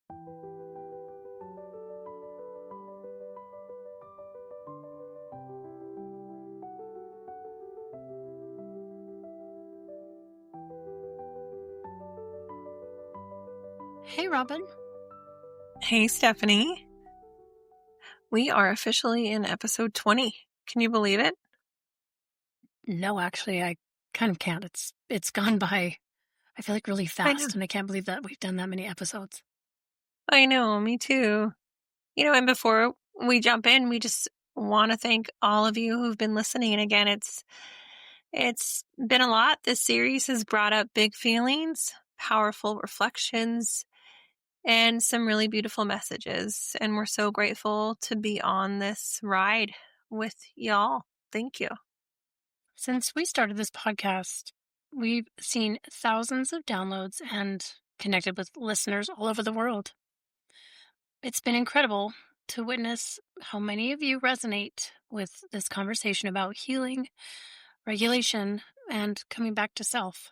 Hey, Robin. Hey, Stephanie. We are officially in episode 20. Can you believe it? No, actually, I kind of can't. It's gone by, I feel like, really I know. fast, and I can't believe that we've done that many episodes. I know, me too. And before we jump in, we just want to thank all of you who've been listening. And again, it's been a lot. This series has brought up big feelings, powerful reflections, and some really beautiful messages. And we're so grateful to be on this ride with y'all. Thank you. Since we started this podcast, we've seen thousands of downloads and connected with listeners all over the world. It's been incredible to witness how many of you resonate with this conversation about healing, regulation, and coming back to self.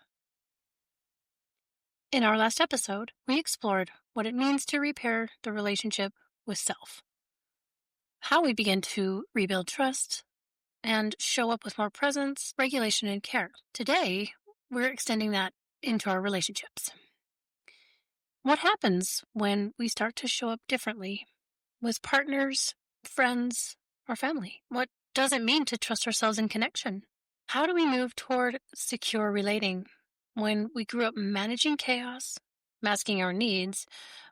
In our last episode, we explored what it means to repair the relationship with self, how we begin to rebuild trust, and show up with more presence, regulation, and care. Today, we're extending that into our relationships. What happens when we start to show up differently with partners, friends, or family? What does it mean to trust ourselves in connection? How do we move toward secure relating when we grew up managing chaos, masking our needs,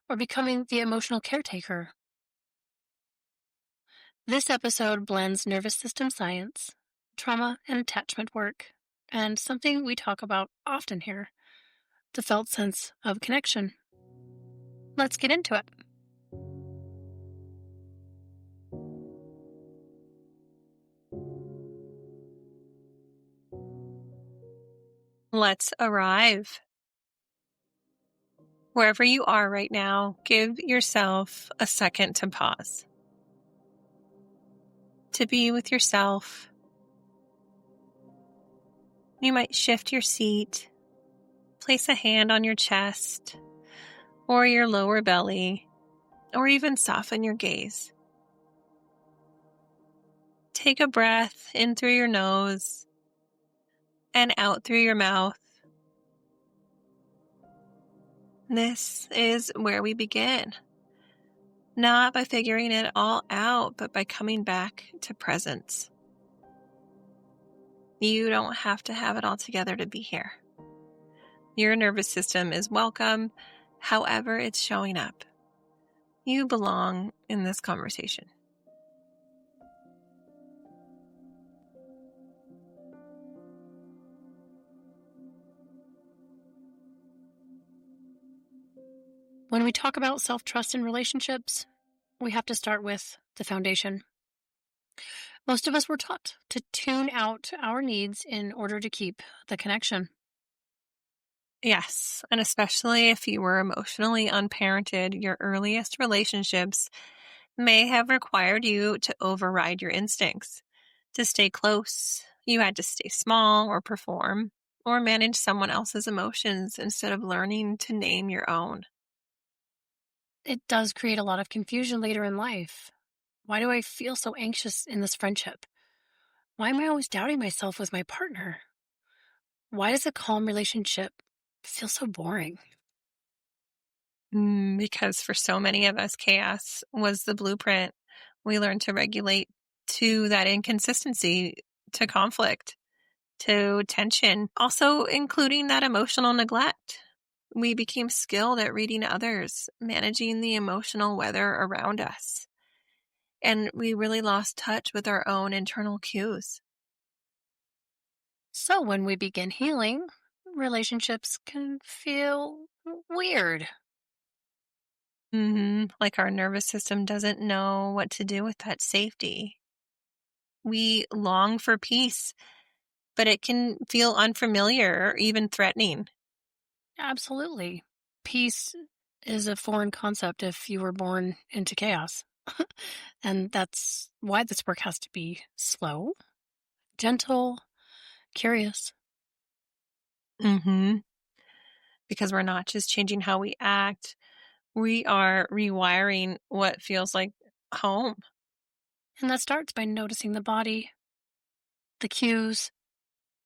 or becoming the emotional caretaker? This episode blends nervous system science, trauma and attachment work, and something we talk about often here, the felt sense of connection. Let's get into it. Let's arrive. Wherever you are right now, give yourself a second to pause. To be with yourself. You might shift your seat, place a hand on your chest or your lower belly, or even soften your gaze. Take a breath in through your nose and out through your mouth. This is where we begin. Not by figuring it all out, but by coming back to presence. You don't have to have it all together to be here. Your nervous system is welcome, however it's showing up. You belong in this conversation. When we talk about self-trust in relationships, we have to start with the foundation. Most of us were taught to tune out our needs in order to keep the connection. Yes, and especially if you were emotionally unparented, your earliest relationships may have required you to override your instincts. To stay close, you had to stay small or perform, or manage someone else's emotions instead of learning to name your own. It does create a lot of confusion later in life. Why do I feel so anxious in this friendship? Why am I always doubting myself with my partner? Why does a calm relationship feel so boring? Because for so many of us, chaos was the blueprint. We learned to regulate to that inconsistency, to conflict, to tension, also including that emotional neglect. We became skilled at reading others, managing the emotional weather around us. And we really lost touch with our own internal cues. So when we begin healing, relationships can feel weird. Like our nervous system doesn't know what to do with that safety. We long for peace, but it can feel unfamiliar or even threatening. Absolutely. Peace is a foreign concept if you were born into chaos. And that's why this work has to be slow, gentle, curious. Mm-hmm. Because we're not just changing how we act, We are rewiring what feels like home And that starts by noticing the body, the cues,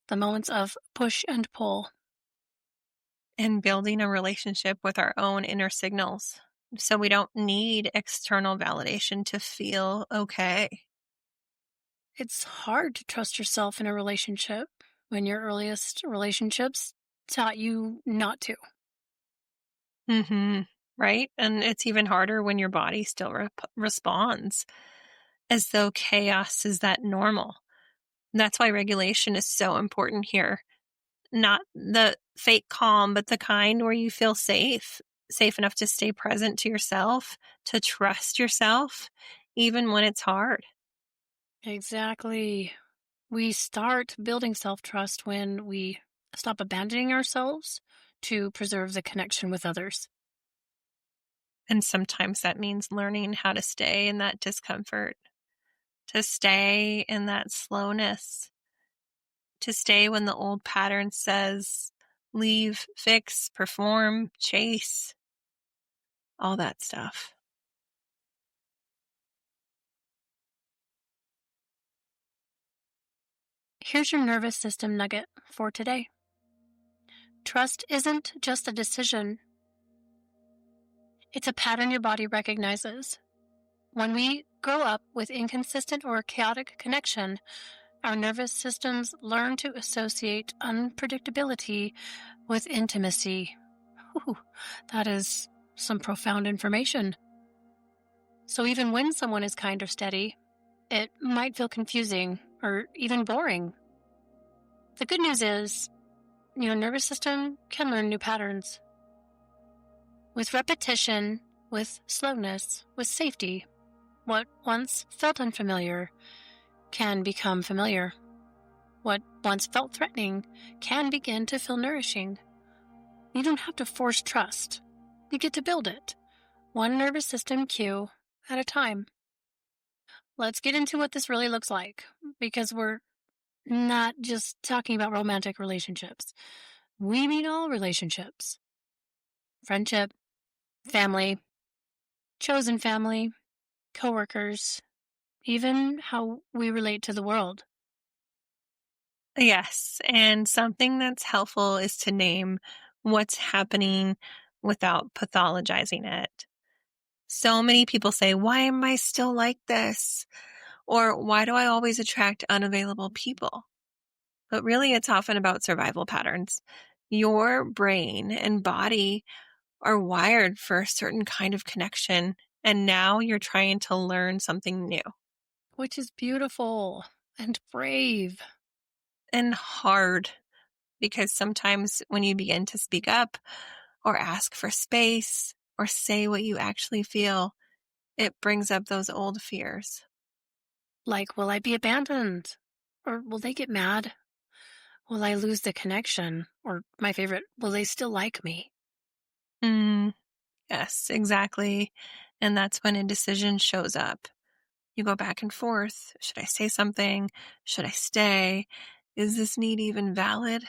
the moments of push and pull. and building a relationship with our own inner signals. So we don't need external validation to feel okay. It's hard to trust yourself in a relationship when your earliest relationships taught you not to. Hmm. Right? And it's even harder when your body still responds as though chaos is that normal. That's why regulation is so important here. Not the fake calm, but the kind where you feel safe, safe enough to stay present to yourself, to trust yourself, even when it's hard. Exactly. We start building self trust when we stop abandoning ourselves to preserve the connection with others. And sometimes that means learning how to stay in that discomfort, to stay in that slowness, to stay when the old pattern says leave, fix, perform, chase, all that stuff. Here's your nervous system nugget for today. Trust isn't just a decision, it's a pattern your body recognizes. When we grow up with inconsistent or chaotic connection, our nervous systems learn to associate unpredictability with intimacy. Whew, that is some profound information. So even when someone is kind or steady, it might feel confusing or even boring. The good news is your nervous system can learn new patterns. With repetition, with slowness, with safety, what once felt unfamiliar can become familiar. What once felt threatening can begin to feel nourishing. You don't have to force trust. You get to build it, one nervous system cue at a time. Let's get into what this really looks like, because we're not just talking about romantic relationships. We mean all relationships: friendship, family, chosen family, coworkers, even how we relate to the world. Yes. And something that's helpful is to name what's happening without pathologizing it. So many people say, why am I still like this? Or why do I always attract unavailable people? But really, it's often about survival patterns. Your brain and body are wired for a certain kind of connection. And now you're trying to learn something new Which is beautiful and brave. and hard because sometimes when you begin to speak up or ask for space or say what you actually feel, it brings up those old fears. Like, will I be abandoned? Or will they get mad? Will I lose the connection? Or my favorite, will they still like me? Mm, yes, exactly. And that's when indecision shows up. You go back and forth. Should I say something? Should I stay? Is this need even valid?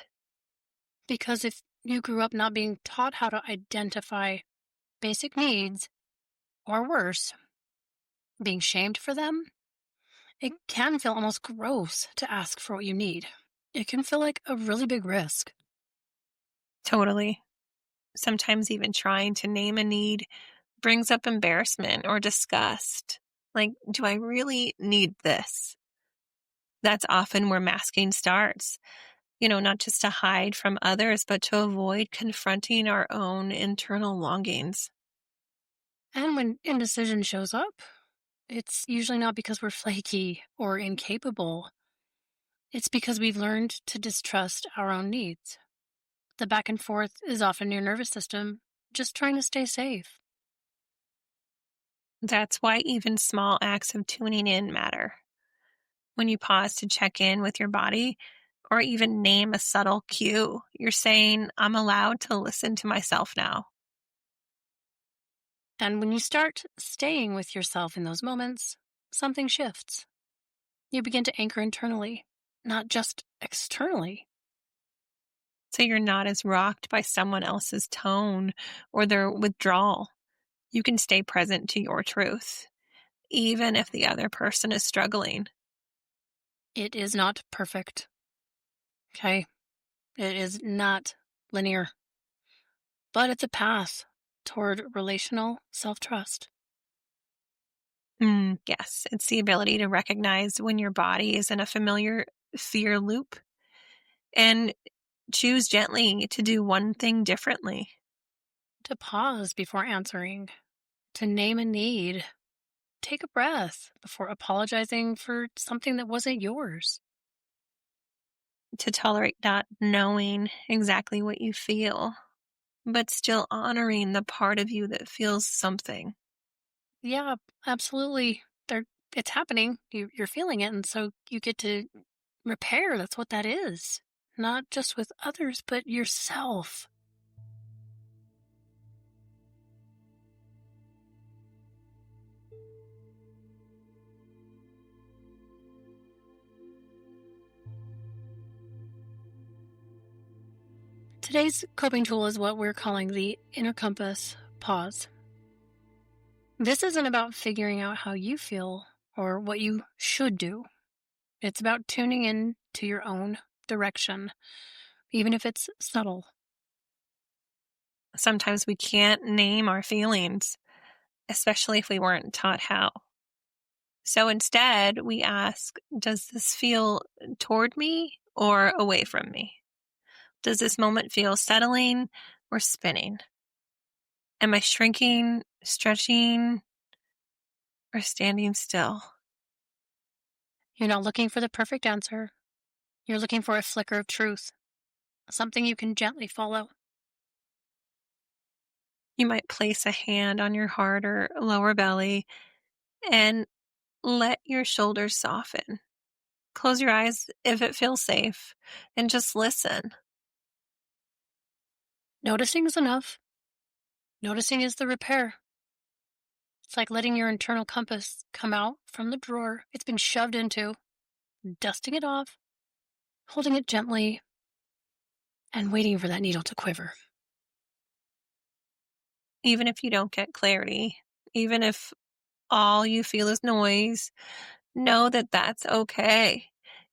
Because if you grew up not being taught how to identify basic needs, or worse, being shamed for them, it can feel almost gross to ask for what you need. It can feel like a really big risk. Totally. Sometimes even trying to name a need brings up embarrassment or disgust. Like, do I really need this? That's often where masking starts. Not just to hide from others, but to avoid confronting our own internal longings. And when indecision shows up, it's usually not because we're flaky or incapable. It's because we've learned to distrust our own needs. The back and forth is often your nervous system just trying to stay safe. That's why even small acts of tuning in matter. When you pause to check in with your body or even name a subtle cue, you're saying, I'm allowed to listen to myself now. And when you start staying with yourself in those moments, something shifts. You begin to anchor internally, not just externally. So you're not as rocked by someone else's tone or their withdrawal. You can stay present to your truth, even if the other person is struggling. It is not perfect. Okay? It is not linear, but it's a path toward relational self-trust. Yes, it's the ability to recognize when your body is in a familiar fear loop and choose gently to do one thing differently. To pause before answering, to name a need, take a breath before apologizing for something that wasn't yours. To tolerate not knowing exactly what you feel, but still honoring the part of you that feels something. Yeah, absolutely. It's happening. You're feeling it, and so you get to repair. That's what that is. Not just with others, but yourself. Today's coping tool is what we're calling the inner compass pause. This isn't about figuring out how you feel or what you should do. It's about tuning in to your own direction, even if it's subtle. Sometimes we can't name our feelings, especially if we weren't taught how. So instead, we ask, does this feel toward me or away from me? Does this moment feel settling or spinning? Am I shrinking, stretching, or standing still? You're not looking for the perfect answer. You're looking for a flicker of truth, something you can gently follow. You might place a hand on your heart or lower belly and let your shoulders soften. Close your eyes if it feels safe and just listen. Noticing is enough. Noticing is the repair. It's like letting your internal compass come out from the drawer it's been shoved into, dusting it off, holding it gently, and waiting for that needle to quiver. Even if you don't get clarity, even if all you feel is noise, know that that's okay.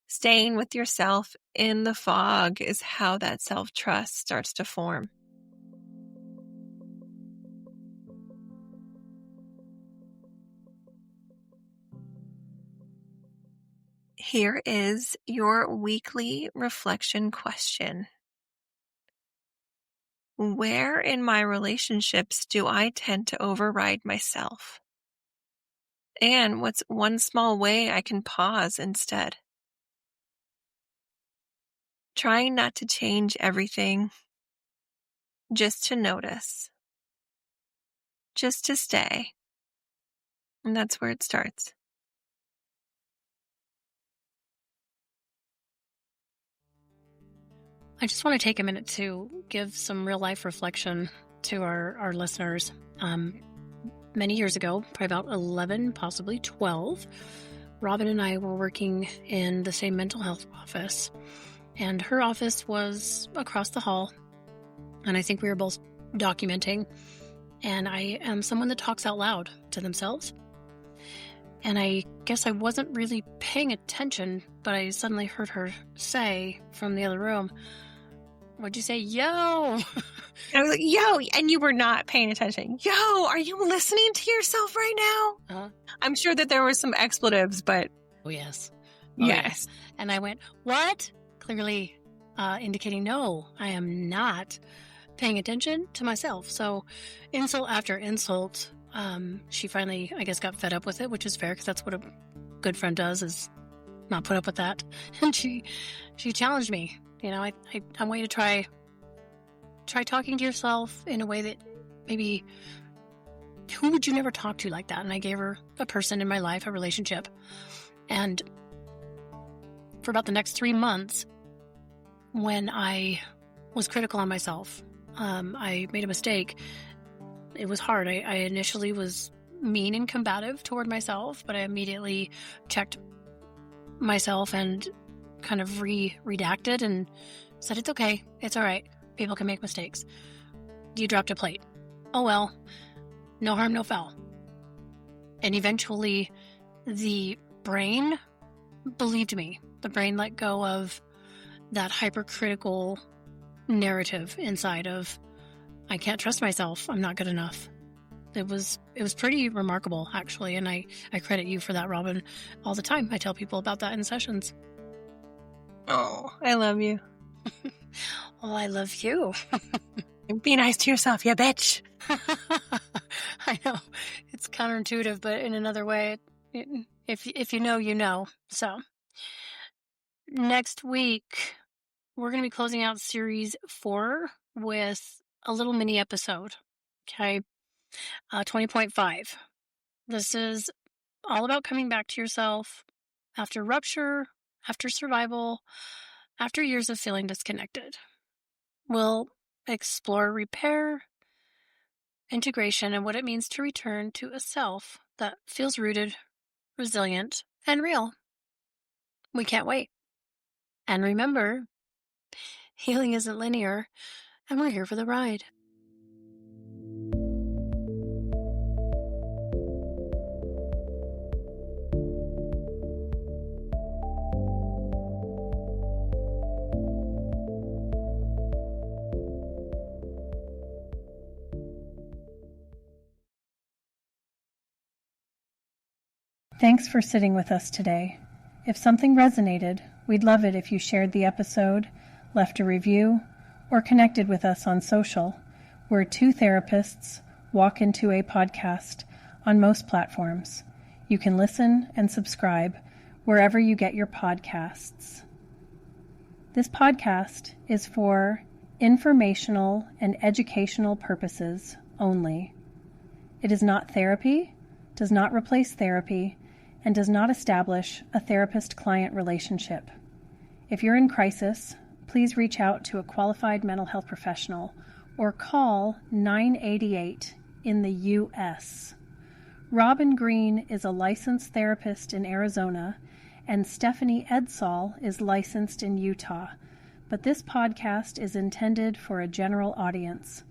Staying with yourself in the fog is how that self trust starts to form. Here is your weekly reflection question. Where in my relationships do I tend to override myself? And what's one small way I can pause instead? Trying not to change everything, just to notice, just to stay. And that's where it starts. I just want to take a minute to give some real life reflection to our listeners. Many years ago, probably about 11, possibly 12, Robin and I were working in the same mental health office, and her office was across the hall. And I think we were both documenting. And I am someone that talks out loud to themselves. And I guess I wasn't really paying attention, but I suddenly heard her say from the other room, "What'd you say? Yo!" I was like, yo, and you were not paying attention. Yo, are you listening to yourself right now? Uh, I'm sure that there were some expletives, but oh, yes. Oh, yes. And I went, "What?" Clearly indicating, no, I am not paying attention to myself. So insult after insult, she finally, I guess, got fed up with it, which is fair because that's what a good friend does, is not put up with that. And she challenged me. I want you to try talking to yourself in a way that maybe, who would you never talk to like that? And I gave her a person in my life, a relationship. And for about the next 3 months, when I was critical on myself, I made a mistake. It was hard. I initially was mean and combative toward myself, but I immediately checked myself and kind of redacted and said, "It's okay. It's all right. People can make mistakes. You dropped a plate. Oh well." No harm, no foul. And eventually the brain believed me. The brain let go of that hypercritical narrative inside of, I can't trust myself. I'm not good enough. It was pretty remarkable, actually. And I credit you for that, Robin, all the time. I tell people about that in sessions. Oh, I love you. Well, I love you. Be nice to yourself, you bitch. I know. It's counterintuitive, but in another way, if you know, you know. So next week, we're going to be closing out series 4 with a little mini episode. Okay. 20.5. This is all about coming back to yourself after rupture, after survival, after years of feeling disconnected. We'll explore repair, integration, and what it means to return to a self that feels rooted, resilient, and real. We can't wait. And remember, healing isn't linear, and we're here for the ride. Thanks for sitting with us today. If something resonated, we'd love it if you shared the episode, left a review, or connected with us on social. We're 2 therapists walk into a podcast on most platforms. You can listen and subscribe wherever you get your podcasts. This podcast is for informational and educational purposes only. It is not therapy, does not replace therapy, and does not establish a therapist-client relationship. If you're in crisis, please reach out to a qualified mental health professional or call 988 in the U.S. Robin Green is a licensed therapist in Arizona, and Stephanie Edsall is licensed in Utah, but this podcast is intended for a general audience.